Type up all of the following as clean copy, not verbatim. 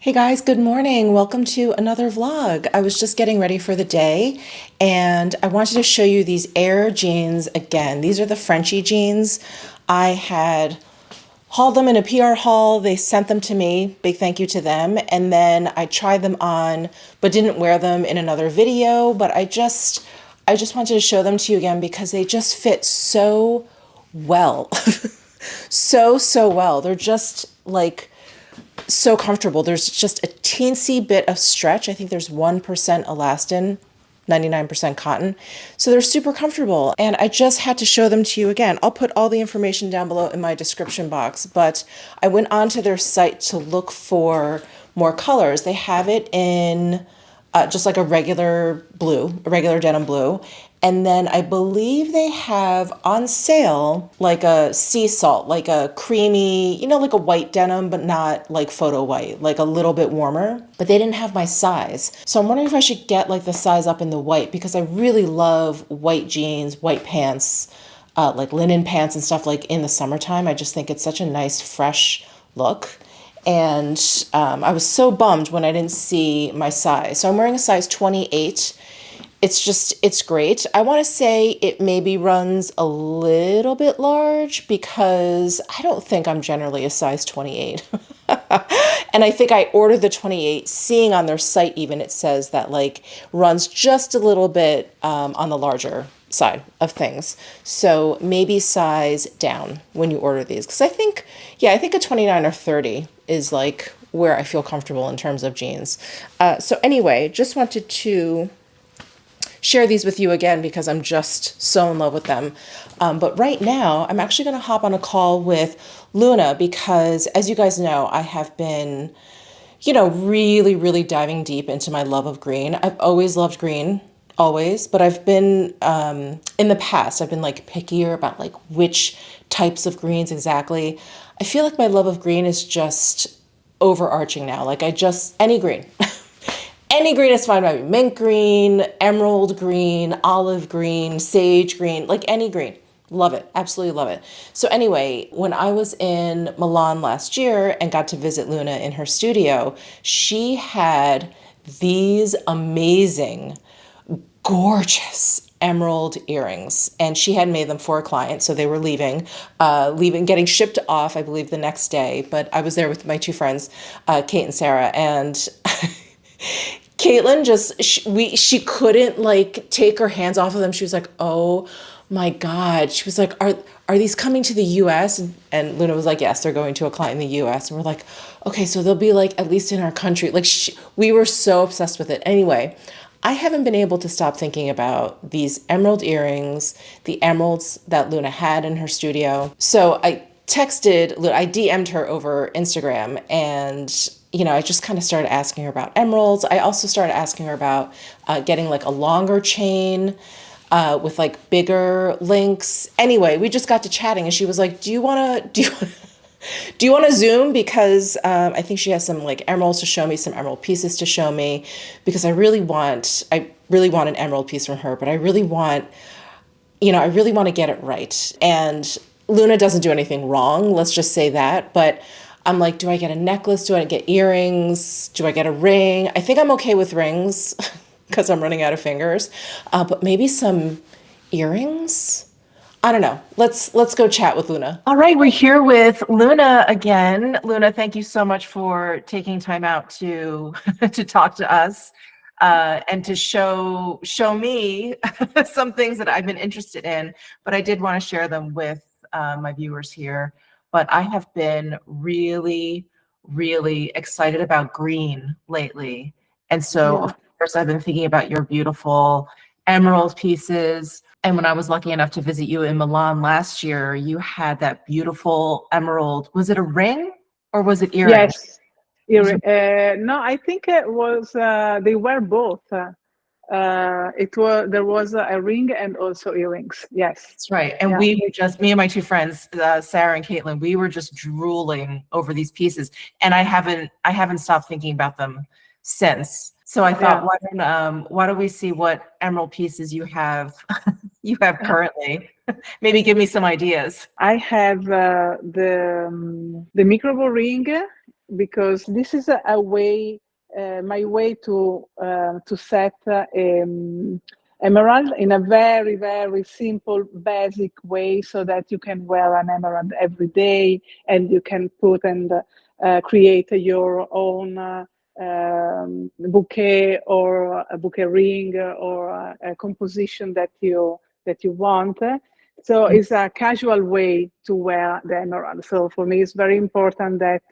Hey guys, good morning. Welcome to another vlog. I was just getting ready for the day and I wanted to show you these Air jeans again. These are the Frenchy jeans. I had hauled them in a PR haul. They sent them to me. Big thank you to them. And then I tried them on, but didn't wear them in another video. But I just wanted to show them to you again because they just fit so well. So well. They're just like so comfortable. There's just a teensy bit of stretch. I think there's 1% elastin, 99% cotton. So they're super comfortable. And I just had to show them to you again. I'll put all the information down below in my description box, but I went onto their site to look for more colors. They have it in just like a regular blue, a regular denim blue. And then I believe they have on sale like a sea salt, like a creamy, like a white denim, but not like photo white, like a little bit warmer. But they didn't have my size. So I'm wondering if I should get like the size up in the white because I really love white jeans, white pants, like linen pants and stuff like in the summertime. I just think it's such a nice, fresh look. And I was so bummed when I didn't see my size. So I'm wearing a size 28. It's great. I want to say it maybe runs a little bit large because I don't think I'm generally a size 28. And I think I ordered the 28, seeing on their site even it says that like runs just a little bit on the larger side of things. So maybe size down when you order these. Because I think a 29 or 30 is like where I feel comfortable in terms of jeans. So anyway, just wanted to share these with you again because I'm just so in love with them. But right now, I'm actually going to hop on a call with Luna because, as you guys know, I have been, really, really diving deep into my love of green. I've always loved green, always, but I've been, in the past, I've been like pickier about like which types of greens exactly. I feel like my love of green is just overarching now. Like any green. Any green is fine by me. Mint green, emerald green, olive green, sage green, like any green. Love it. Absolutely love it. So anyway, when I was in Milan last year and got to visit Luna in her studio, she had these amazing, gorgeous emerald earrings, and she had made them for a client, so they were getting shipped off, I believe, the next day. But I was there with my two friends, Kate and Sarah, and Caitlin she couldn't like take her hands off of them. She was like, "Oh my God." She was like, "Are these coming to the US?" And Luna was like, "Yes, they're going to a client in the US." And we're like, "Okay, so they'll be like at least in our country." Like we were so obsessed with it. Anyway, I haven't been able to stop thinking about these emerald earrings, the emeralds that Luna had in her studio. So I DM'd her over Instagram and I just kind of started asking her about emeralds. I also started asking her about getting like a longer chain with like bigger links. Anyway, we just got to chatting, and she was like, Do you want to Zoom? Because I think she has some like emeralds to show me, some emerald pieces to show me, because I really want an emerald piece from her, but I really want to get it right. And Luna doesn't do anything wrong, let's just say that. But I'm like, do I get a necklace? Do I get earrings? Do I get a ring? I think I'm okay with rings because I'm running out of fingers. But maybe some earrings? I don't know. Let's go chat with Luna. All right, we're here with Luna again. Luna, thank you so much for taking time out to to talk to us and to show me some things that I've been interested in. But I did want to share them with my viewers here. But I have been really, really excited about green lately, and so Yeah. of course I've been thinking about your beautiful emerald pieces. And when I was lucky enough to visit you in Milan last year, you had that beautiful emerald. Was it a ring or was it earring? Yes. Was it- No, I think it was they were both. It was there was a ring and also earrings. Yes. That's right. And Yeah. we were just, me and my two friends, Sarah and Caitlin, we were just drooling over these pieces. And I haven't stopped thinking about them since. So I thought, Yeah. why don't we see what emerald pieces you have currently? Maybe give me some ideas. I have the microball ring because this is a way, my way to set emerald in a very, very simple, basic way, so that you can wear an emerald every day, and you can put and create your own bouquet, or a bouquet ring, or a composition that you want. So it's a casual way to wear the emerald. So for me, it's very important that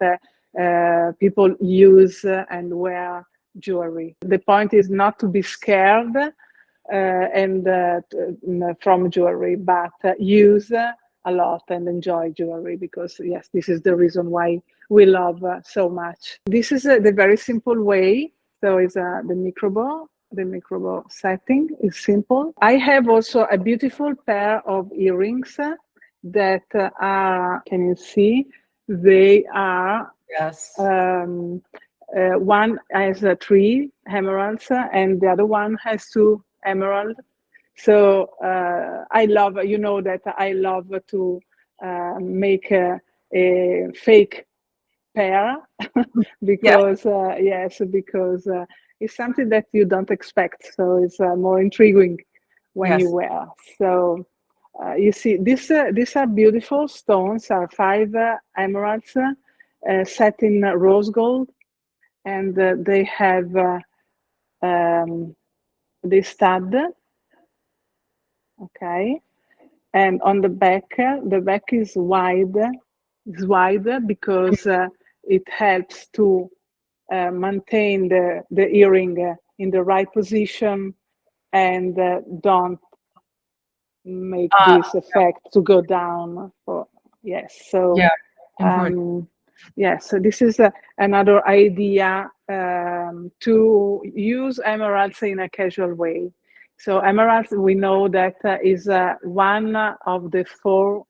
people use and wear jewelry. The point is not to be scared from jewelry, but use a lot and enjoy jewelry, because yes, this is the reason why we love so much. This is the very simple way. So it's the microbo. The microbo setting is simple. I have also a beautiful pair of earrings that are, can you see? They are, Yes. one has 3 emeralds, and the other one has 2 emeralds. So I love, you know, that I love to make a fake pair because yes, because it's something that you don't expect. So it's more intriguing when you Yes. wear. So you see, these are beautiful stones. Are 5 emeralds set in rose gold, and they have the stud. Okay, and on the back is wide. Is wide because it helps to maintain the earring in the right position, and don't make this effect to go down. Yes, so Yeah. Important. yes, so this is another idea to use emeralds in a casual way. So emeralds, we know that is one of the 4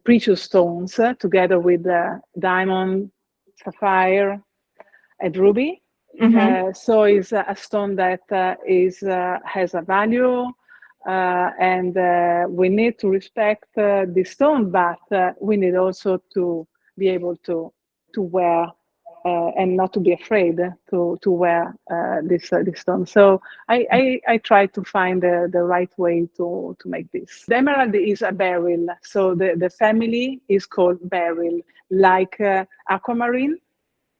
precious stones, together with diamond, sapphire, and ruby. So it's a stone that has a value, and we need to respect the stone, but we need also to be able to wear and not to be afraid to wear this stone. So I try to find the right way to make this. The emerald is a beryl, so the family is called beryl, like aquamarine.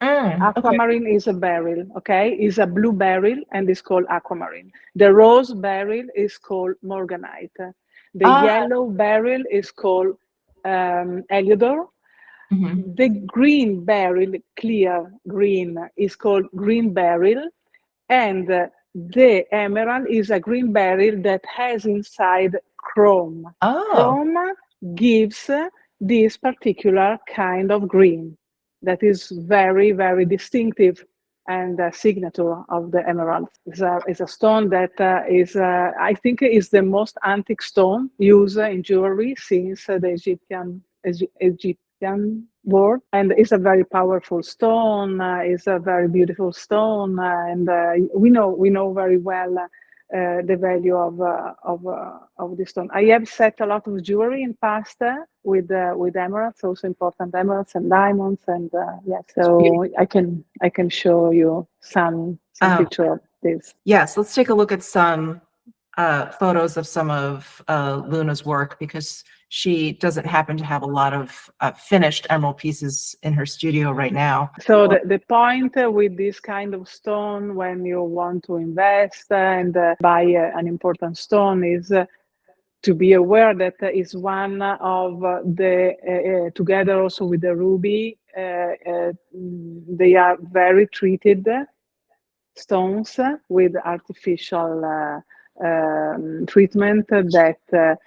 Okay. Aquamarine is a beryl, okay? Is a blue beryl, and is called aquamarine. The rose beryl is called morganite. The Ah. yellow beryl is called heliodor. The green beryl, clear green, is called green beryl. And the emerald is a green beryl that has inside chrome. Oh. Chrome gives this particular kind of green that is very, very distinctive, and a signature of the emerald. It's a stone that I think, is the most antique stone used in jewelry since the Egyptian world, and it's a very powerful stone. It's a very beautiful stone, and we know very well the value of this stone. I have set a lot of jewelry in past with emeralds, also important emeralds and diamonds, and yeah. So I can show you some picture of this. Yes, let's take a look at some photos of some of Luna's work, because she doesn't happen to have a lot of finished emerald pieces in her studio right now. So the point with this kind of stone, when you want to invest and buy an important stone, is to be aware that is one of the, together also with the ruby, they are very treated stones with artificial treatment that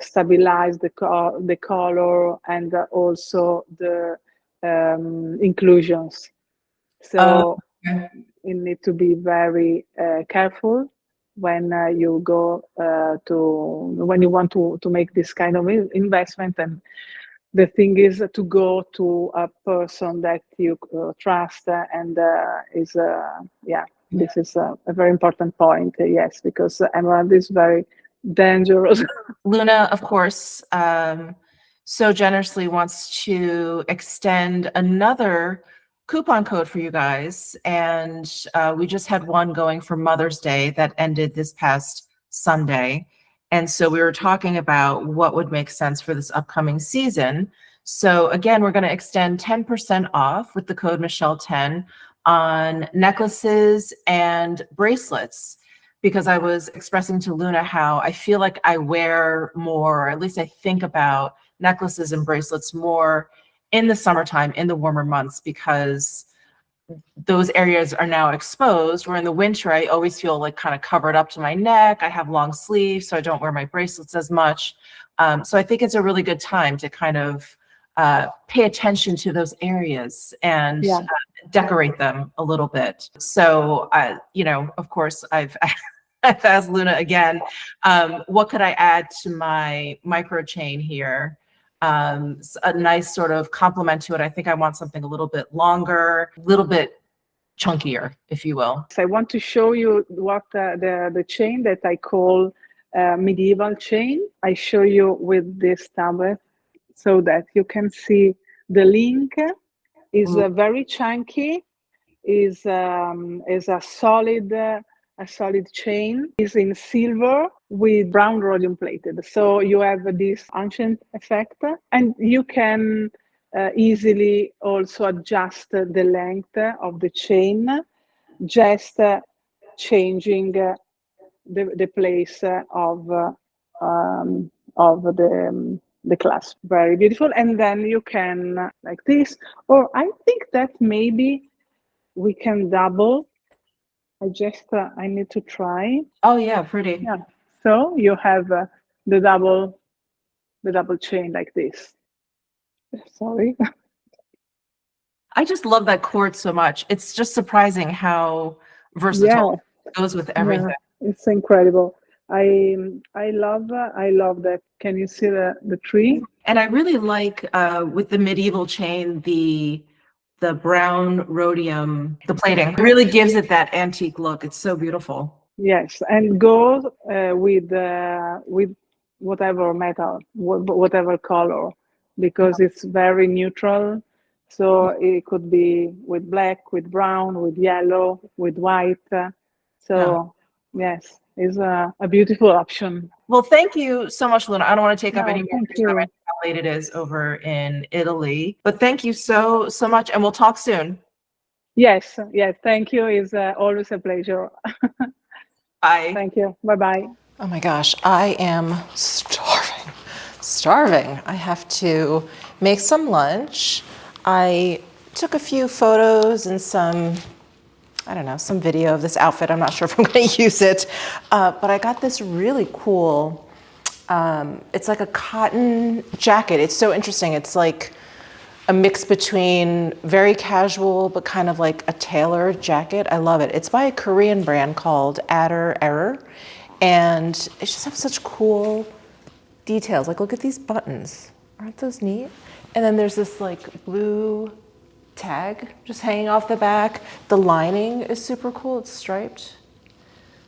stabilize the color, and also the inclusions. So Okay. you need to be very careful when you go when you want to make this kind of investment. And the thing is to go to a person that you trust, and is yeah, this is a very important point. Yes, because emerald is very dangerous. Luna, of course, so generously wants to extend another coupon code for you guys. And we just had one going for Mother's Day that ended this past Sunday. And so we were talking about what would make sense for this upcoming season. So again, we're going to extend 10% off with the code Michele10 on necklaces and bracelets, because I was expressing to Luna how I feel like I wear more, or at least I think about necklaces and bracelets more in the summertime, in the warmer months, because those areas are now exposed, where in the winter I always feel like kind of covered up to my neck. I have long sleeves, so I don't wear my bracelets as much. So I think it's a really good time to kind of pay attention to those areas and Yeah. decorate them a little bit. So, you know, of course, I've I've asked Luna again, what could I add to my micro chain here? A nice sort of complement to it. I think I want something a little bit longer, a little bit chunkier, if you will. So I want to show you what the chain that I call medieval chain. I show you with this tablet so that you can see the link is very chunky, is a solid chain, is in silver with brown rhodium plated. So you have this ancient effect, and you can easily also adjust the length of the chain, just changing the place of the clasp. Very beautiful. And then you can like this, or I think that maybe we can double. I need to try. Oh yeah, pretty. Yeah. So you have the double chain like this. Sorry. I just love that cord so much. It's just surprising how Yeah. versatile it goes with Yeah. everything. It's incredible. I love that. Can you see the tree? And I really like with the medieval chain, the brown rhodium, the plating. It really gives it that antique look. It's so beautiful. Yes, and goes with whatever metal, whatever color, because it's very neutral. So it could be with black, with brown, with yellow, with white. Yeah. So yes, it's a beautiful option. Well, thank you so much, Luna. I don't want to take up No, any more of thank your time. I you. know how late it is over in Italy, but thank you so much, and we'll talk soon. Yes, yes, thank you. It's always a pleasure. Bye. Thank you. Bye bye. Oh my gosh, I am starving. Starving. I have to make some lunch. I took a few photos and some, I don't know, some video of this outfit. I'm not sure if I'm going to use it, but I got this really cool, it's like a cotton jacket. It's so interesting. It's like a mix between very casual but kind of like a tailored jacket. I love it. It's by a Korean brand called Adder Error, and it just has such cool details. Like, look at these buttons. Aren't those neat? And then there's this like blue tag just hanging off the back. The lining is super cool. It's striped.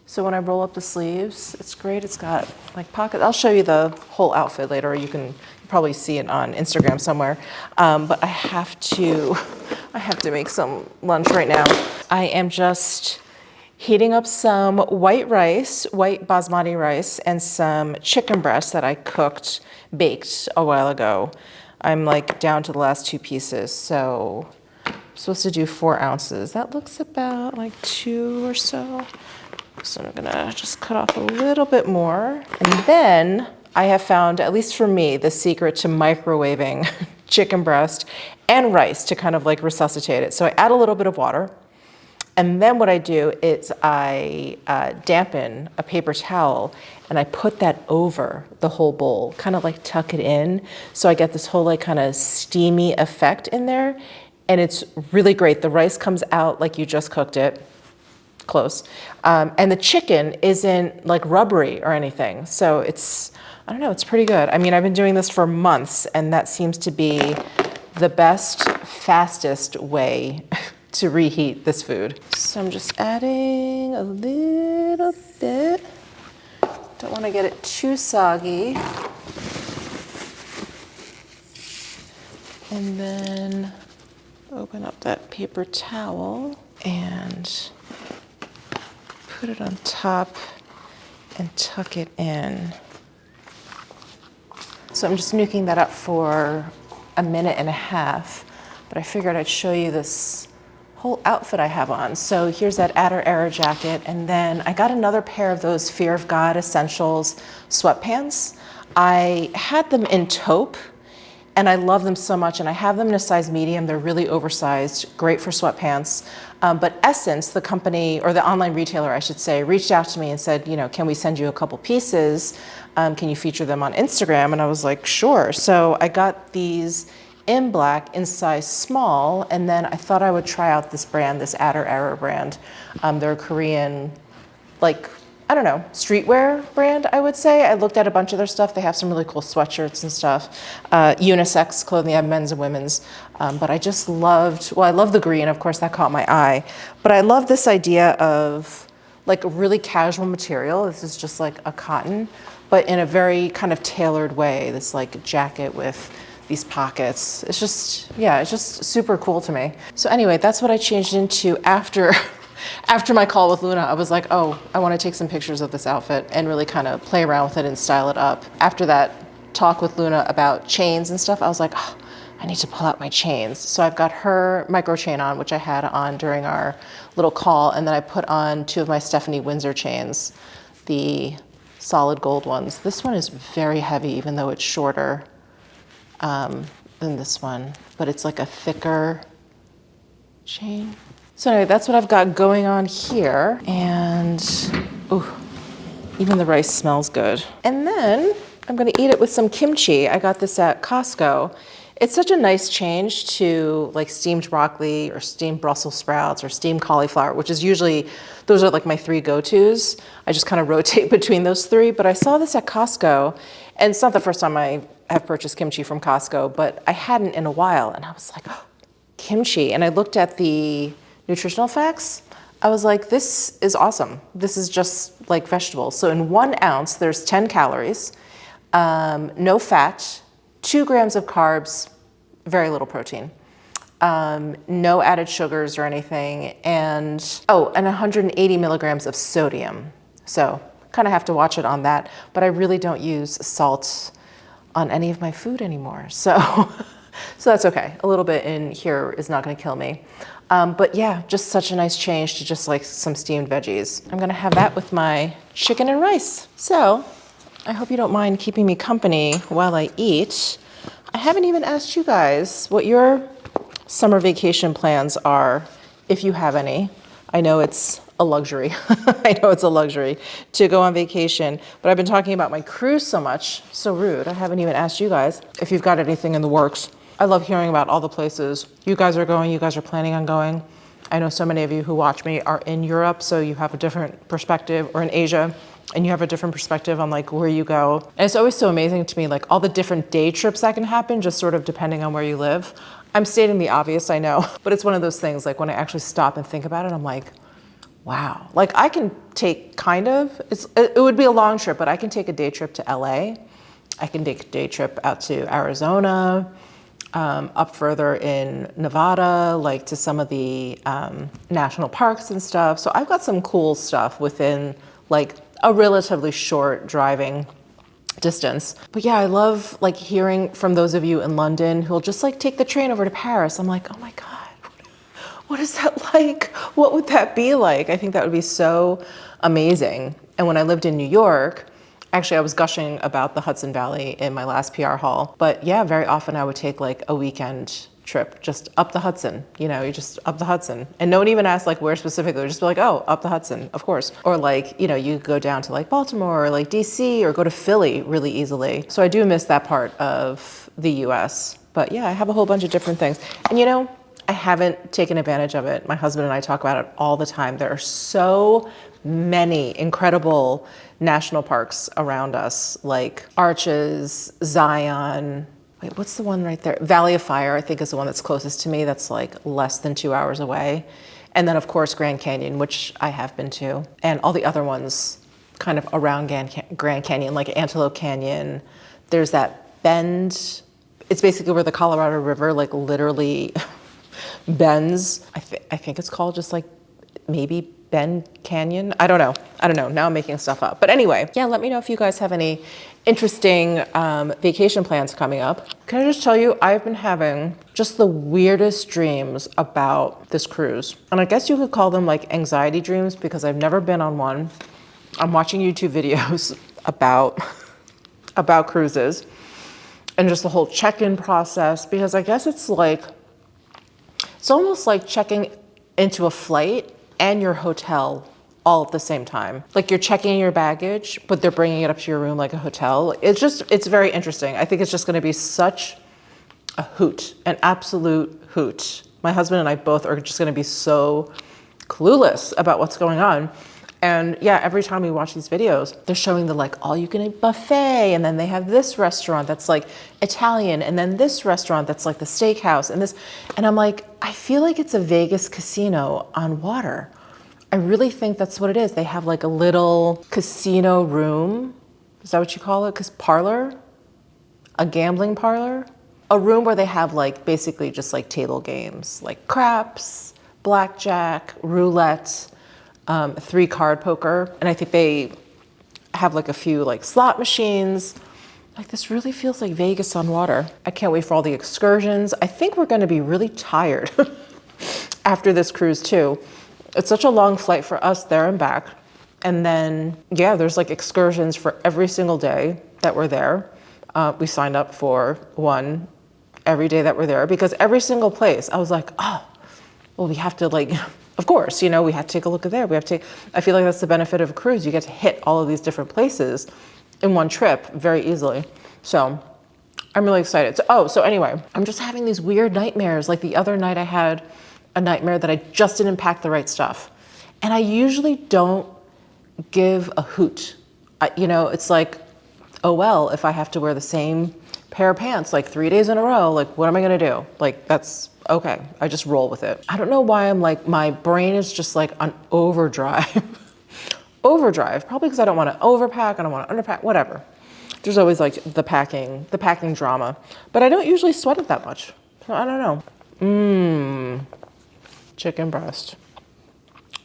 So when I roll up the sleeves, it's great. It's got like pockets. I'll show you the whole outfit later, or you can probably see it on Instagram somewhere. But I have to make some lunch right now. I am just heating up some white rice, white basmati rice, and some chicken breast that I baked a while ago. I'm like down to the last 2 pieces, so I'm supposed to do 4 ounces. That looks about like 2 or so. So I'm gonna just cut off a little bit more. And then I have found, at least for me, the secret to microwaving chicken breast and rice to kind of like resuscitate it. So I add a little bit of water. And then what I do is I dampen a paper towel and I put that over the whole bowl, kind of like tuck it in. So I get this whole like kind of steamy effect in there. And it's really great. The rice comes out like you just cooked it. Close. And the chicken isn't like rubbery or anything. So it's, I don't know, it's pretty good. I mean, I've been doing this for months and that seems to be the best, fastest way to reheat this food. So I'm just adding a little bit. Don't want to get it too soggy. And then open up that paper towel and put it on top and tuck it in. So I'm just nuking that up for a minute and a half, but I figured I'd show you this whole outfit I have on. So here's that Adder Era jacket, and then I got another pair of those Fear of God Essentials sweatpants. I had them in taupe, and I love them so much, and I have them in a size medium. They're really oversized, great for sweatpants. But Essence, the company, or the online retailer, I should say, reached out to me and said, you know, can we send you a couple pieces? Can you feature them on Instagram? And I was like, sure. So I got these in black in size small, and then I thought I would try out this brand, this Adder Era brand. They're a Korean, like, I don't know, streetwear brand, I would say. I looked at a bunch of their stuff. They have some really cool sweatshirts and stuff. Unisex clothing, they have men's and women's. But I just loved, well, I love the green, of course, that caught my eye. But I love this idea of like a really casual material. This is just like a cotton, but in a very kind of tailored way. This like jacket with these pockets. It's just, yeah, it's just super cool to me. So anyway, that's what I changed into after my call with Luna. I was like, oh, I want to take some pictures of this outfit and really kind of play around with it and style it up. After that talk with Luna about chains and stuff, I was like, oh, I need to pull out my chains. So I've got her micro chain on, which I had on during our little call. And then I put on 2 of my Stephanie Windsor chains, the solid gold ones. This one is very heavy, even though it's shorter than this one, but it's like a thicker chain. So anyway, that's what I've got going on here. And, ooh, even the rice smells good. And then I'm gonna eat it with some kimchi. I got this at Costco. It's such a nice change to like steamed broccoli or steamed Brussels sprouts or steamed cauliflower, which is usually, those are like my 3 go-tos. I just kind of rotate between those 3, but I saw this at Costco, and it's not the first time I have purchased kimchi from Costco, but I hadn't in a while, and I was like, oh, kimchi. And I looked at the nutritional facts. I was like, this is awesome. This is just like vegetables. So in 1 ounce, there's 10 calories, no fat, 2 grams of carbs, very little protein, no added sugars or anything, and 180 milligrams of sodium. So kind of have to watch it on that, but I really don't use salt on any of my food anymore. So, so that's okay. A little bit in here is not gonna kill me. But yeah, just such a nice change to just like some steamed veggies. I'm gonna have that with my chicken and rice. So I hope you don't mind keeping me company while I eat. I haven't even asked you guys what your summer vacation plans are, if you have any. I know it's a luxury. I know it's a luxury to go on vacation, but I've been talking about my cruise so much. So rude. I haven't even asked you guys if you've got anything in the works. I love hearing about all the places you guys are going, you guys are planning on going. I know so many of you who watch me are in Europe, so you have a different perspective, or in Asia, and you have a different perspective on like where you go. And it's always so amazing to me, like all the different day trips that can happen, just sort of depending on where you live. I'm stating the obvious, I know, but it's one of those things, like when I actually stop and think about it, I'm like, wow. Like I can take it would be a long trip, but I can take a day trip to LA. I can take a day trip out to Arizona, up further in Nevada, like to some of the national parks and stuff. So I've got some cool stuff within like a relatively short driving distance. But yeah, I love like hearing from those of you in London who'll just like take the train over to Paris. I'm like, oh my God, what is that like? What would that be like? I think that would be so amazing. And when I lived in New York, actually I was gushing about the Hudson Valley in my last PR haul. But yeah, very often I would take like a weekend trip just up the Hudson. You know, you just up the Hudson. And no one even asked like where specifically, they'd just be like, oh, up the Hudson, of course. Or like, you know, you go down to like Baltimore or like DC or go to Philly really easily. So I do miss that part of the US. But yeah, I have a whole bunch of different things. And you know, I haven't taken advantage of it. My husband and I talk about it all the time. There are so many incredible national parks around us, like Arches, Zion. Wait, what's the one right there? Valley of Fire, I think, is the one that's closest to me. That's like less than 2 hours away. And then of course, Grand Canyon, which I have been to, and all the other ones kind of around Grand Canyon, like Antelope Canyon. There's that bend It's basically where the Colorado River like literally bends. I think it's called just like maybe Bend Canyon. I don't know. Now I'm making stuff up. But anyway, yeah, let me know if you guys have any interesting vacation plans coming up. Can I just tell you, I've been having just the weirdest dreams about this cruise. And I guess you could call them like anxiety dreams because I've never been on one. I'm watching YouTube videos about cruises and just the whole check-in process, because I guess it's almost like checking into a flight and your hotel all at the same time. Like you're checking your baggage, but they're bringing it up to your room like a hotel. It's very interesting. I think it's just gonna be such a hoot, an absolute hoot. My husband and I both are just gonna be so clueless about what's going on. And yeah, every time we watch these videos, they're showing the like all you can eat buffet. And then they have this restaurant that's like Italian. And then this restaurant that's like the steakhouse and this. And I'm like, I feel like it's a Vegas casino on water. I really think that's what it is. They have like a little casino room. Is that what you call it? 'Cause parlor, a gambling parlor, a room where they have like basically just like table games, like craps, blackjack, roulette, 3-card poker. And I think they have like a few like slot machines. Like this really feels like Vegas on water. I can't wait for all the excursions. I think we're gonna be really tired after this cruise too. It's such a long flight for us there and back. And then, yeah, there's like excursions for every single day that we're there. We signed up for one every day that we're there because every single place, I was like, oh, well, we have to like, of course, you know, we have to take a look at there. I feel like that's the benefit of a cruise. You get to hit all of these different places in one trip very easily. So I'm really excited. So anyway, I'm just having these weird nightmares. Like the other night I had a nightmare that I just didn't pack the right stuff. And I usually don't give a hoot. You know, it's like, oh, well, if I have to wear the same pair of pants like 3 days in a row, like what am I gonna do? Like that's okay, I just roll with it. I don't know why I'm like, my brain is just like on overdrive. Overdrive, probably because I don't wanna overpack, I don't wanna underpack, whatever. There's always like the packing drama, but I don't usually sweat it that much. So I don't know. Chicken breast.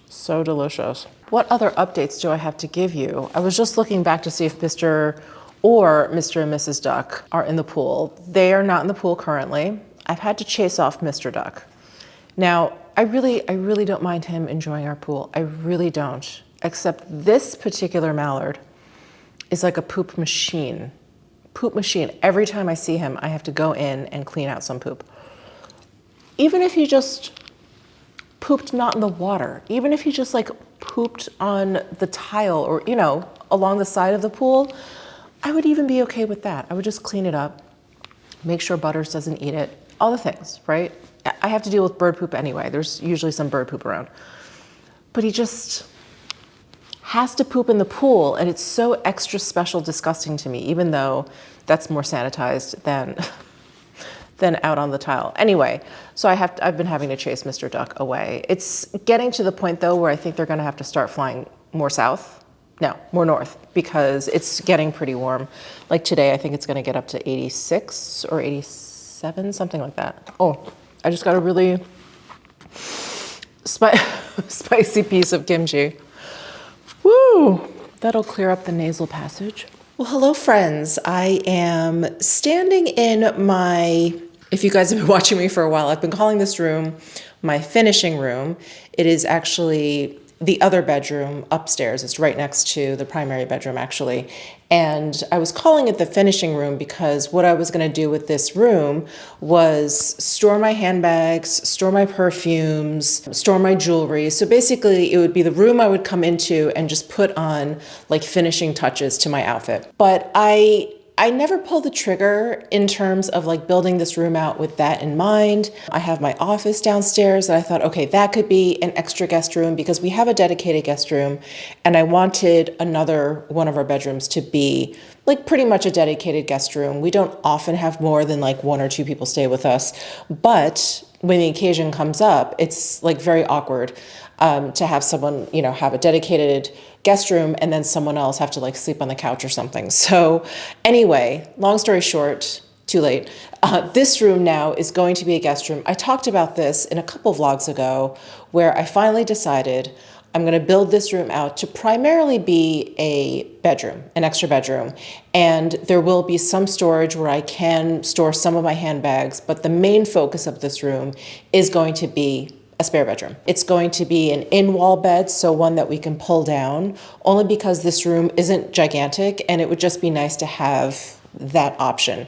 So delicious. What other updates do I have to give you? I was just looking back to see if Mr. and Mrs. Duck are in the pool. They are not in the pool currently. I've had to chase off Mr. Duck. Now, I really don't mind him enjoying our pool. I really don't. Except this particular mallard is like a poop machine. Poop machine. Every time I see him, I have to go in and clean out some poop. Even if he just pooped not in the water, even if he just like pooped on the tile or, you know, along the side of the pool, I would even be okay with that. I would just clean it up, make sure Butters doesn't eat it, all the things, right? I have to deal with bird poop anyway. There's usually some bird poop around. But he just has to poop in the pool, and it's so extra special disgusting to me, even though that's more sanitized than out on the tile. Anyway, so I've been having to chase Mr. Duck away. It's getting to the point though where I think they're gonna have to start flying more more north, because it's getting pretty warm. Like today, I think it's gonna get up to 86 or 87, something like that. Oh, I just got a really spicy piece of kimchi. Woo, that'll clear up the nasal passage. Well, hello friends. I am standing in my, if you guys have been watching me for a while, I've been calling this room my finishing room. It is actually the other bedroom upstairs. It's right next to the primary bedroom actually. And I was calling it the finishing room because what I was gonna do with this room was store my handbags, store my perfumes, store my jewelry. So basically it would be the room I would come into and just put on like finishing touches to my outfit. But I never pulled the trigger in terms of like building this room out with that in mind. I have my office downstairs that I thought, okay, that could be an extra guest room because we have a dedicated guest room, and I wanted another one of our bedrooms to be like pretty much a dedicated guest room. We don't often have more than like 1 or 2 people stay with us, but when the occasion comes up, it's like very awkward to have someone, you know, have a dedicated guest room and then someone else have to like sleep on the couch or something. So anyway, long story short, too late. This room now is going to be a guest room. I talked about this in a couple vlogs ago, where I finally decided I'm going to build this room out to primarily be a bedroom, an extra bedroom. And there will be some storage where I can store some of my handbags, but the main focus of this room is going to be a spare bedroom. It's going to be an in-wall bed, so one that we can pull down, only because this room isn't gigantic and it would just be nice to have that option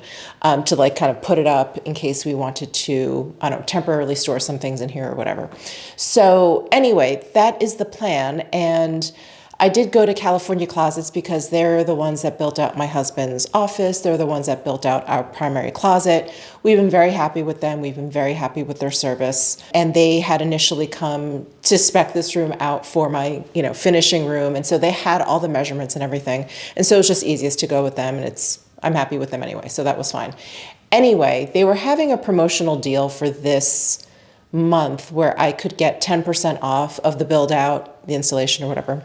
to like kind of put it up in case we wanted to, I don't know, temporarily store some things in here or whatever. So anyway, that is the plan. And I did go to California Closets because they're the ones that built out my husband's office. They're the ones that built out our primary closet. We've been very happy with them. We've been very happy with their service. And they had initially come to spec this room out for my, finishing room. And so they had all the measurements and everything. And so it was just easiest to go with them. And I'm happy with them anyway, so that was fine. Anyway, they were having a promotional deal for this month where I could get 10% off of the build out, the installation or whatever.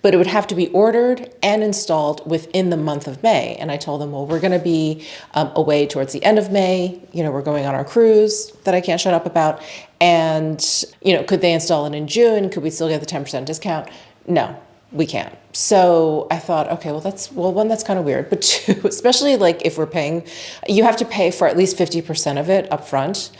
But it would have to be ordered and installed within the month of May. And I told them, well, we're going to be away towards the end of May. We're going on our cruise that I can't shut up about. And, could they install it in June? Could we still get the 10% discount? No, we can't. So I thought, okay, one, that's kind of weird. But two, especially like if we're paying, you have to pay for at least 50% of it up front.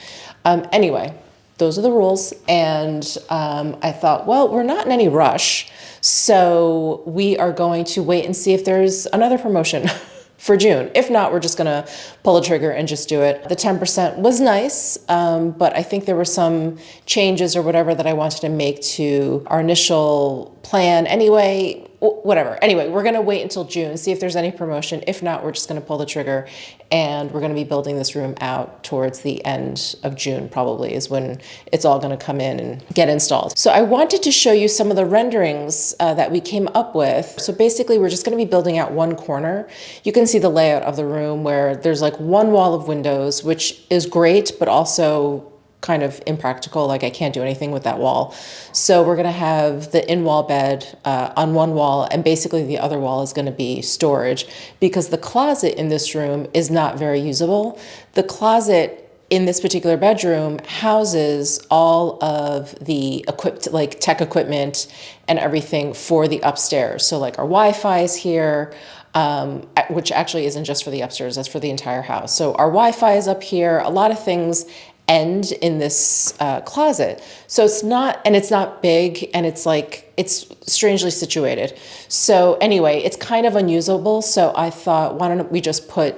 Anyway, those are the rules. And I thought, well, we're not in any rush. So we are going to wait and see if there's another promotion for June. If not, we're just gonna pull the trigger and just do it. The 10% was nice, but I think there were some changes or whatever that I wanted to make to our initial plan anyway, whatever. Anyway, we're gonna wait until June, see if there's any promotion. If not, we're just gonna pull the trigger and we're gonna be building this room out towards the end of June probably is when it's all gonna come in and get installed. So I wanted to show you some of the renderings that we came up with. So basically we're just gonna be building out one corner. You can see the layout of the room where there's like one wall of windows, which is great, but also kind of impractical. Like I can't do anything with that wall. So we're gonna have the in-wall bed on one wall, and basically the other wall is gonna be storage because the closet in this room is not very usable. The closet in this particular bedroom houses all of the like tech equipment and everything for the upstairs. So like our Wi-Fi is here, which actually isn't just for the upstairs, that's for the entire house. So our Wi-Fi is up here. A lot of things end in this closet. So it's not big, and it's strangely situated. So anyway, it's kind of unusable. So I thought, why don't we just put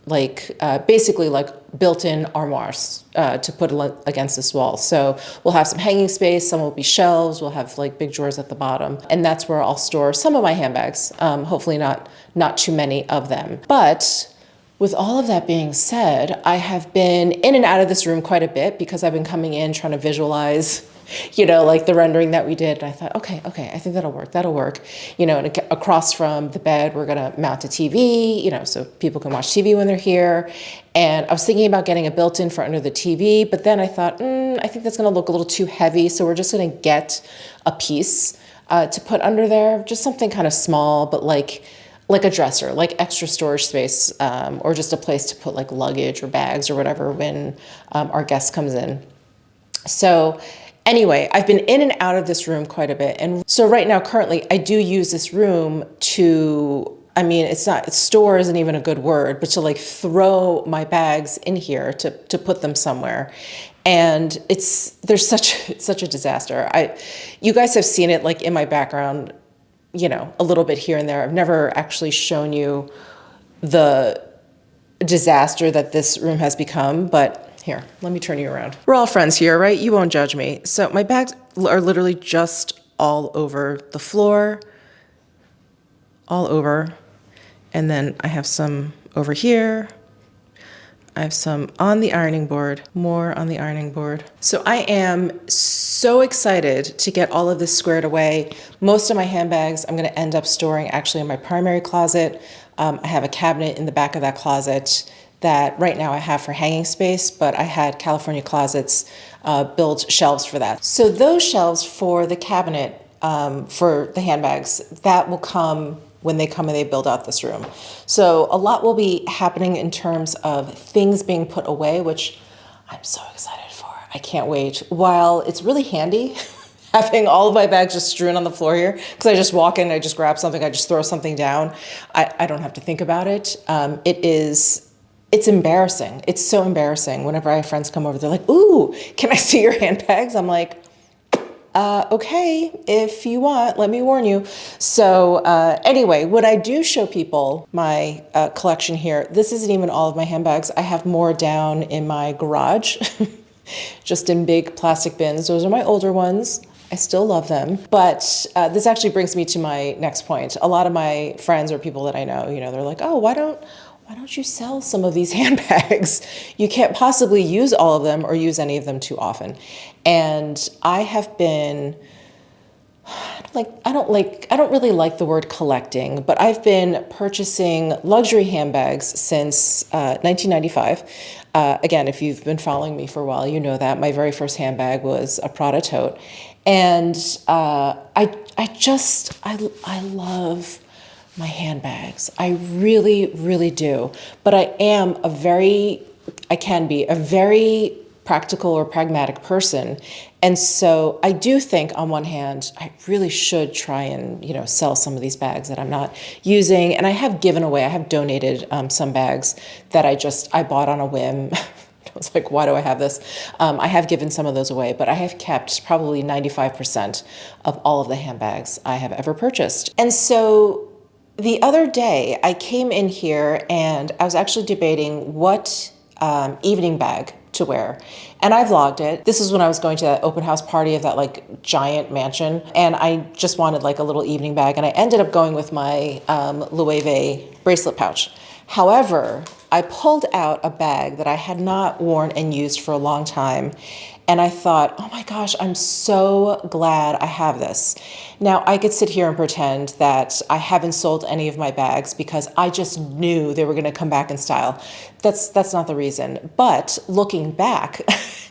basically like built-in armoires to put against this wall. So we'll have some hanging space, some will be shelves, we'll have like big drawers at the bottom, and that's where I'll store some of my handbags. Hopefully not too many of them. But with all of that being said, I have been in and out of this room quite a bit because I've been coming in trying to visualize, like the rendering that we did. And I thought, okay, I think that'll work. And across from the bed, we're gonna mount a TV, so people can watch TV when they're here. And I was thinking about getting a built-in for under the TV, but then I thought, I think that's gonna look a little too heavy. So we're just gonna get a piece to put under there, just something kind of small, but like a dresser, like extra storage space, or just a place to put like luggage or bags or whatever when our guest comes in. So anyway, I've been in and out of this room quite a bit. And so right now, currently, I do use this room to, store isn't even a good word, but to like throw my bags in here to put them somewhere. And it's such a disaster. You guys have seen it like in my background, a little bit here and there. I've never actually shown you the disaster that this room has become, but here, let me turn you around. We're all friends here, right? You won't judge me. So my bags are literally just all over the floor, all over. And then I have some over here. I have some on the ironing board, more on the ironing board. So I am so excited to get all of this squared away. Most of my handbags I'm gonna end up storing actually in my primary closet. I have a cabinet in the back of that closet that right now I have for hanging space, but I had California Closets build shelves for that. So those shelves for the cabinet, for the handbags, that will come when they come and they build out this room. So a lot will be happening in terms of things being put away, which I'm so excited for. I can't wait. While it's really handy having all of my bags just strewn on the floor here, because I just walk in, I just grab something, I just throw something down. I don't have to think about it. It's embarrassing. It's so embarrassing. Whenever I have friends come over, they're like, ooh, can I see your handbags? I'm like, okay, if you want, let me warn you. So anyway, when I do show people my collection here, this isn't even all of my handbags. I have more down in my garage, just in big plastic bins. Those are my older ones. I still love them. But this actually brings me to my next point. A lot of my friends or people that I know, they're like, oh, why don't you sell some of these handbags? You can't possibly use all of them or use any of them too often. And I have been, I don't really like the word collecting, but I've been purchasing luxury handbags since 1995. Again, if you've been following me for a while, you know that my very first handbag was a Prada tote. And I love my handbags. I really, really do. But I can be a very practical or pragmatic person. And so I do think on one hand, I really should try and, sell some of these bags that I'm not using. And I have donated some bags that I bought on a whim. I was like, why do I have this? I have given some of those away, but I have kept probably 95% of all of the handbags I have ever purchased. And so the other day I came in here and I was actually debating what evening bag to wear. And I vlogged it. This is when I was going to that open house party of that giant mansion. And I just wanted a little evening bag. And I ended up going with my Loewe bracelet pouch. However, I pulled out a bag that I had not worn and used for a long time. And I thought, oh my gosh, I'm so glad I have this. Now, I could sit here and pretend that I haven't sold any of my bags because I just knew they were going to come back in style. That's not the reason. But looking back,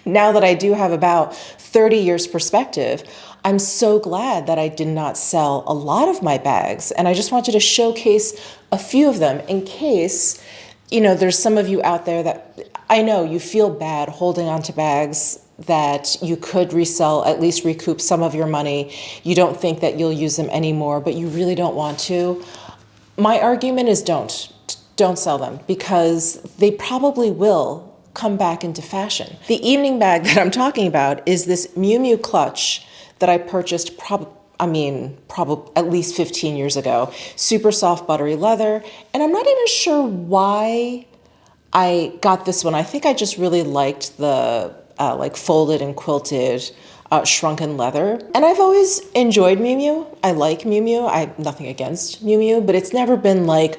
now that I do have about 30 years perspective, I'm so glad that I did not sell a lot of my bags. And I just wanted to showcase a few of them in case, there's some of you out there that I know you feel bad holding on to bags that you could resell, at least recoup some of your money. You don't think that you'll use them anymore, but you really don't want to. My argument is don't sell them because they probably will come back into fashion. The evening bag that I'm talking about is this Miu Miu clutch that I purchased probably at least 15 years ago. Super soft, buttery leather. And I'm not even sure why I got this one. I think I just really liked the folded and quilted shrunken leather. And I've always enjoyed Miu Miu. I like Miu Miu. I have nothing against Miu Miu, but it's never been like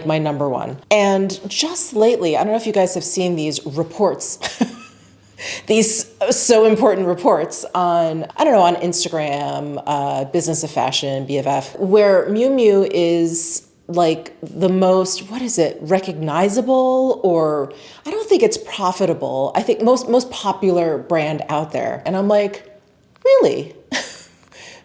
my number one. And just lately, I don't know if you guys have seen these reports, these so important reports on Instagram, Business of Fashion, BFF, where Miu Miu is the most, recognizable, or I don't think it's profitable. I think most popular brand out there. And I'm like, really?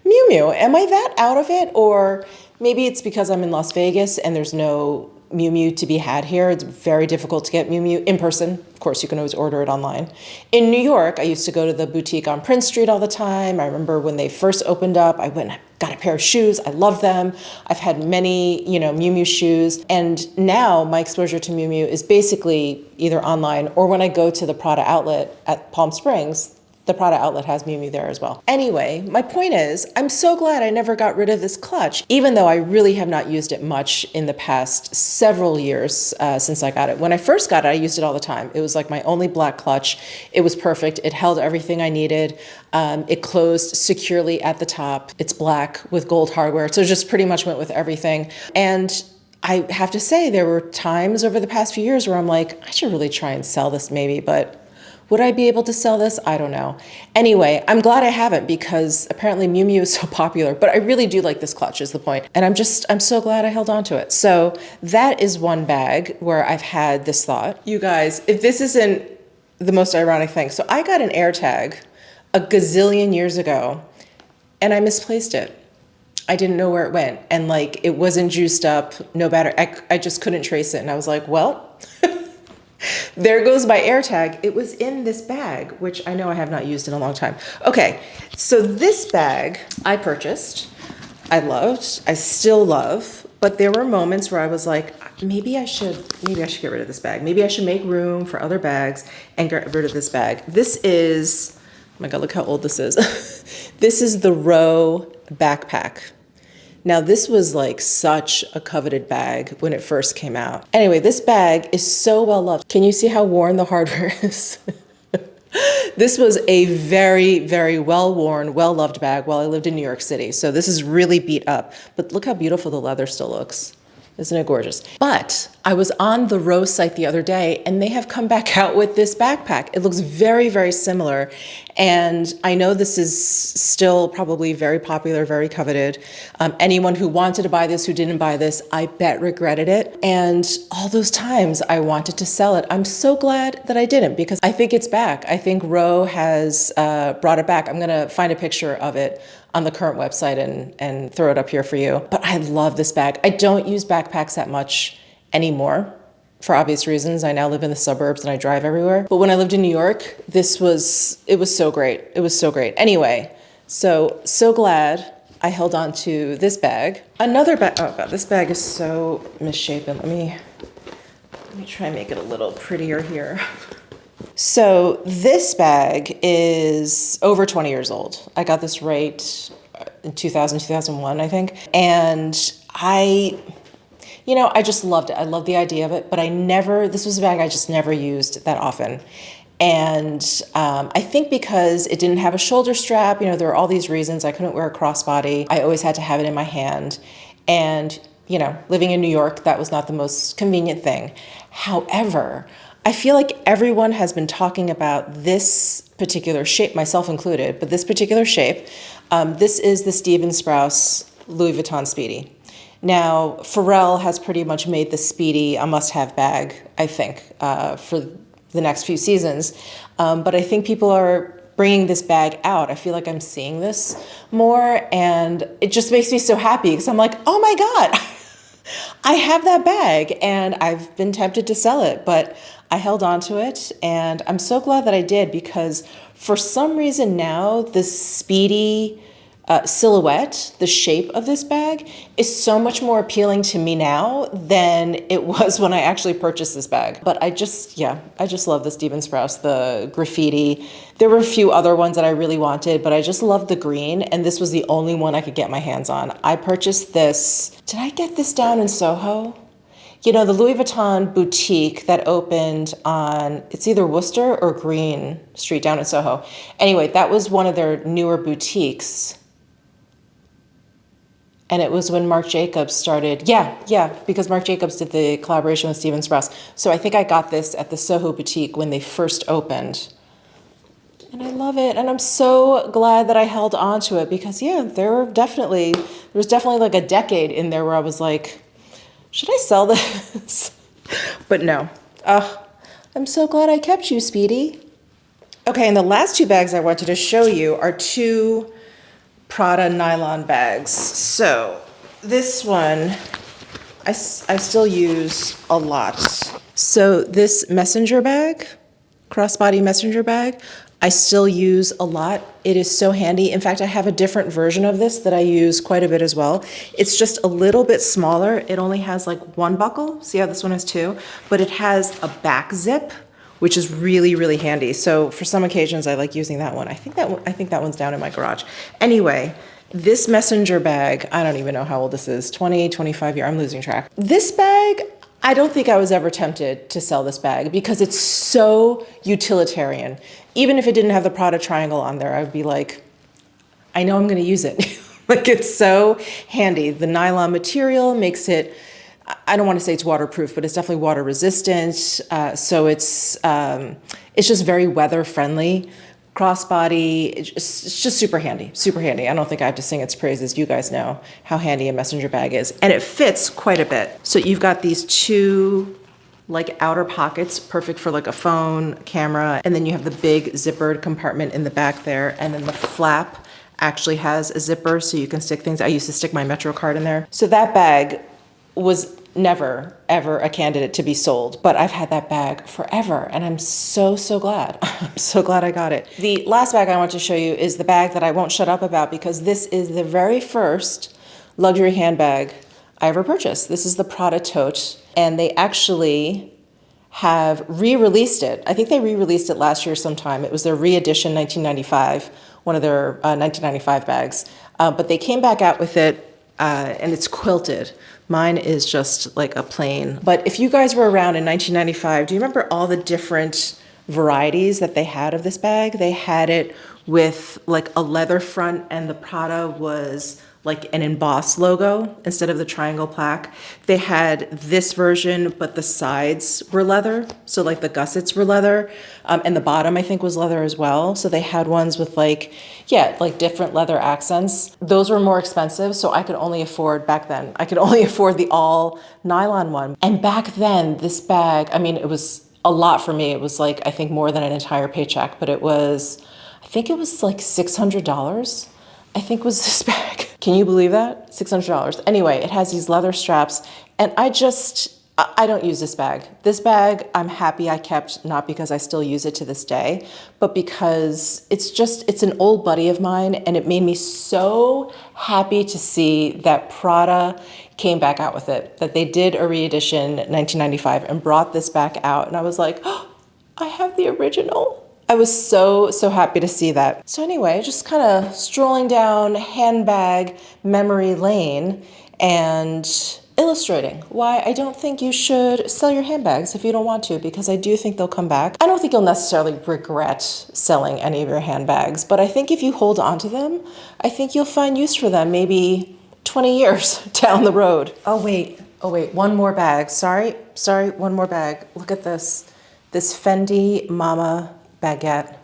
Miu Miu, am I that out of it? Or maybe it's because I'm in Las Vegas and there's no Miu Miu to be had here. It's very difficult to get Miu Miu in person. Of course, you can always order it online. In New York, I used to go to the boutique on Prince Street all the time. I remember when they first opened up, I went and got a pair of shoes. I love them. I've had many, Miu Miu shoes. And now my exposure to Miu Miu is basically either online or when I go to the Prada outlet at Palm Springs. The Prada outlet has Miu Miu there as well. Anyway, my point is, I'm so glad I never got rid of this clutch, even though I really have not used it much in the past several years since I got it. When I first got it, I used it all the time. It was like my only black clutch. It was perfect. It held everything I needed. It closed securely at the top. It's black with gold hardware, so it just pretty much went with everything. And I have to say, there were times over the past few years where I'm like, I should really try and sell this maybe, but would I be able to sell this? I don't know. Anyway, I'm glad I haven't because apparently Miu Miu is so popular, but I really do like this clutch is the point. And I'm so glad I held on to it. So that is one bag where I've had this thought. You guys, if this isn't the most ironic thing. So I got an AirTag a gazillion years ago and I misplaced it. I didn't know where it went. And like, it wasn't juiced up, no battery. I just couldn't trace it. And I was like, well, there goes my AirTag. It was in this bag, which I know I have not used in a long time. Okay, so this bag I purchased, I loved, I still love, but there were moments where I was like, maybe I should get rid of this bag. Maybe I should make room for other bags and get rid of this bag. This is, oh my God, look how old this is. This is the Row backpack. Now, this was like such a coveted bag when it first came out. Anyway, this bag is so well loved. Can you see how worn the hardware is? This was a very, very well-worn, well-loved bag while I lived in New York City. So this is really beat up, but look how beautiful the leather still looks. Isn't it gorgeous? But I was on the Rose site the other day and they have come back out with this backpack. It looks very, very similar. And I know this is still probably very popular, very coveted. Anyone who wanted to buy this, who didn't buy this, I bet regretted it. And all those times I wanted to sell it. I'm so glad that I didn't because I think it's back. I think Row has brought it back. I'm gonna find a picture of it on the current website and throw it up here for you. But I love this bag. I don't use backpacks that much anymore for obvious reasons. I now live in the suburbs and I drive everywhere. But when I lived in New York, it was so great. It was so great. Anyway, so glad I held on to this bag. Another bag, oh God, this bag is so misshapen. Let me try and make it a little prettier here. So this bag is over 20 years old. I got this right in 2001, I think. And I just loved it. I loved the idea of it, but this was a bag I just never used that often. And I think because it didn't have a shoulder strap, there were all these reasons I couldn't wear a crossbody. I always had to have it in my hand. And, living in New York, that was not the most convenient thing. However, I feel like everyone has been talking about this particular shape, myself included, but this particular shape. This is the Stephen Sprouse Louis Vuitton Speedy. Now, Pharrell has pretty much made the Speedy a must-have bag, I think, for the next few seasons. But I think people are bringing this bag out. I feel like I'm seeing this more, and it just makes me so happy because I'm like, oh my God, I have that bag, and I've been tempted to sell it, but I held on to it, and I'm so glad that I did because for some reason now, the Speedy silhouette, the shape of this bag is so much more appealing to me now than it was when I actually purchased this bag. But I just love the Stephen Sprouse, the graffiti. There were a few other ones that I really wanted, but I just loved the green, and this was the only one I could get my hands on. I purchased this. Did I get this down in Soho? The Louis Vuitton boutique that opened on, it's either Worcester or Green Street down in Soho. Anyway, that was one of their newer boutiques. And it was when Marc Jacobs started, because Marc Jacobs did the collaboration with Stephen Sprouse. So I think I got this at the Soho boutique when they first opened. And I love it. And I'm so glad that I held on to it because there was definitely like a decade in there where I was like, should I sell this? But no. I'm so glad I kept you, Speedy. Okay, and the last two bags I wanted to show you are two Prada nylon bags. So this one I still use a lot. So this messenger bag, crossbody messenger bag, I still use a lot. It is so handy. In fact, I have a different version of this that I use quite a bit as well. It's just a little bit smaller. It only has like one buckle. See how this one has two? But it has a back zip, which is really, really handy. So for some occasions, I like using that one. I think that one's down in my garage. Anyway, this messenger bag, I don't even know how old this is, 20, 25 years, I'm losing track. This bag, I don't think I was ever tempted to sell this bag because it's so utilitarian. Even if it didn't have the Prada triangle on there, I'd be like, I know I'm gonna use it. Like it's so handy. The nylon material makes it, I don't wanna say it's waterproof, but it's definitely water resistant. So it's just very weather friendly. Crossbody, it's just super handy, super handy. I don't think I have to sing its praises. You guys know how handy a messenger bag is. And it fits quite a bit. So you've got these two like outer pockets, perfect for like a phone, camera, and then you have the big zippered compartment in the back there, and then the flap actually has a zipper so you can stick things. I used to stick my Metro card in there. So that bag was never, ever a candidate to be sold, but I've had that bag forever and I'm so, so glad. I'm so glad I got it. The last bag I want to show you is the bag that I won't shut up about because this is the very first luxury handbag I ever purchased. This is the Prada tote, and they actually have re-released it. I think they re-released it last year sometime. It was their re-edition 1995, one of their 1995 bags. But they came back out with it, and it's quilted. Mine is just like a plain. But if you guys were around in 1995, do you remember all the different varieties that they had of this bag? They had it with like a leather front, and the Prada was like an embossed logo instead of the triangle plaque. They had this version, but the sides were leather. So like the gussets were leather, and the bottom I think was leather as well. So they had ones with like, yeah, like different leather accents. Those were more expensive. So I could only afford, back then, I could only afford the all nylon one. And back then this bag, I mean, it was a lot for me. It was like, I think more than an entire paycheck, but it was, I think it was like $600. I think was this bag. Can you believe that? $600. Anyway, it has these leather straps, and I don't use this bag. This bag, I'm happy I kept, not because I still use it to this day, but because it's an old buddy of mine, and it made me so happy to see that Prada came back out with it, that they did a re-edition 1995 and brought this back out, and I was like, oh, I have the original. I was so, so happy to see that. So anyway, just kind of strolling down handbag memory lane and illustrating why I don't think you should sell your handbags if you don't want to, because I do think they'll come back. I don't think you'll necessarily regret selling any of your handbags, but I think if you hold on to them, I think you'll find use for them maybe 20 years down the road. Oh wait, one more bag. Sorry, one more bag. Look at this. This Fendi Mama baguette.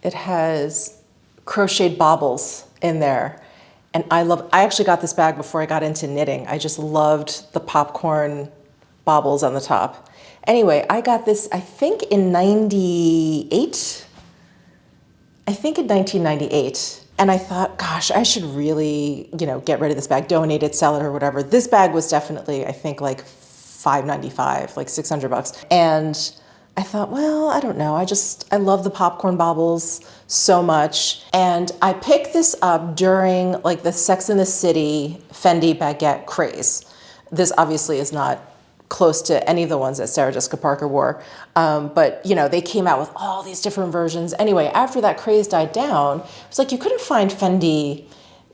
It has crocheted baubles in there. And I actually got this bag before I got into knitting. I just loved the popcorn baubles on the top. Anyway, I got this, I think in 98. I think in 1998. And I thought, gosh, I should really, get rid of this bag, donate it, sell it or whatever. This bag was definitely, I think like $5.95, like $600. And I thought, well, I don't know. I love the popcorn baubles so much. And I picked this up during like the Sex and the City Fendi baguette craze. This obviously is not close to any of the ones that Sarah Jessica Parker wore. But they came out with all these different versions. Anyway, after that craze died down, it was like you couldn't find Fendi.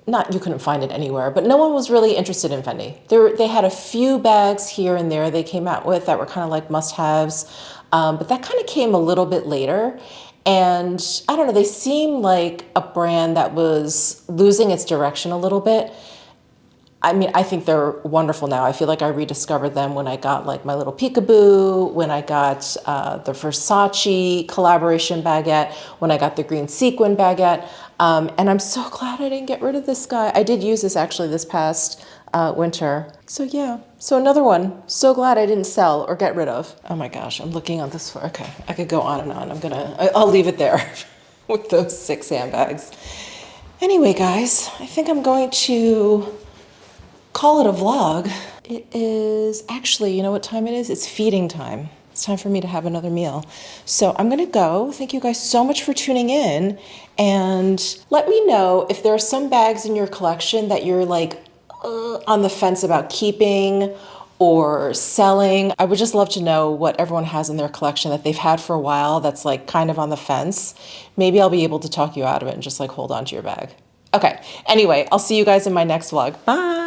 Not you couldn't find it anywhere, but no one was really interested in Fendi. They had a few bags here and there they came out with that were kind of like must-haves. But that kind of came a little bit later. And I don't know, they seemed like a brand that was losing its direction a little bit. I mean, I think they're wonderful now. I feel like I rediscovered them when I got like my little Pkwy, when I got the Versace collaboration baguette, when I got the green sequin baguette. And I'm so glad I didn't get rid of this guy. I did use this actually this past winter. So yeah, so another one. So glad I didn't sell or get rid of. Oh my gosh, I'm looking on this for, okay, I could go on and on. I'll leave it there with those 6 handbags. Anyway, guys, I think I'm going to call it a vlog. It is actually, you know what time it is? It's feeding time. It's time for me to have another meal. So I'm gonna go. Thank you guys so much for tuning in. And let me know if there are some bags in your collection that you're like on the fence about keeping or selling. I would just love to know what everyone has in their collection that they've had for a while that's like kind of on the fence. Maybe I'll be able to talk you out of it and just like hold on to your bag. Okay, anyway, I'll see you guys in my next vlog. Bye.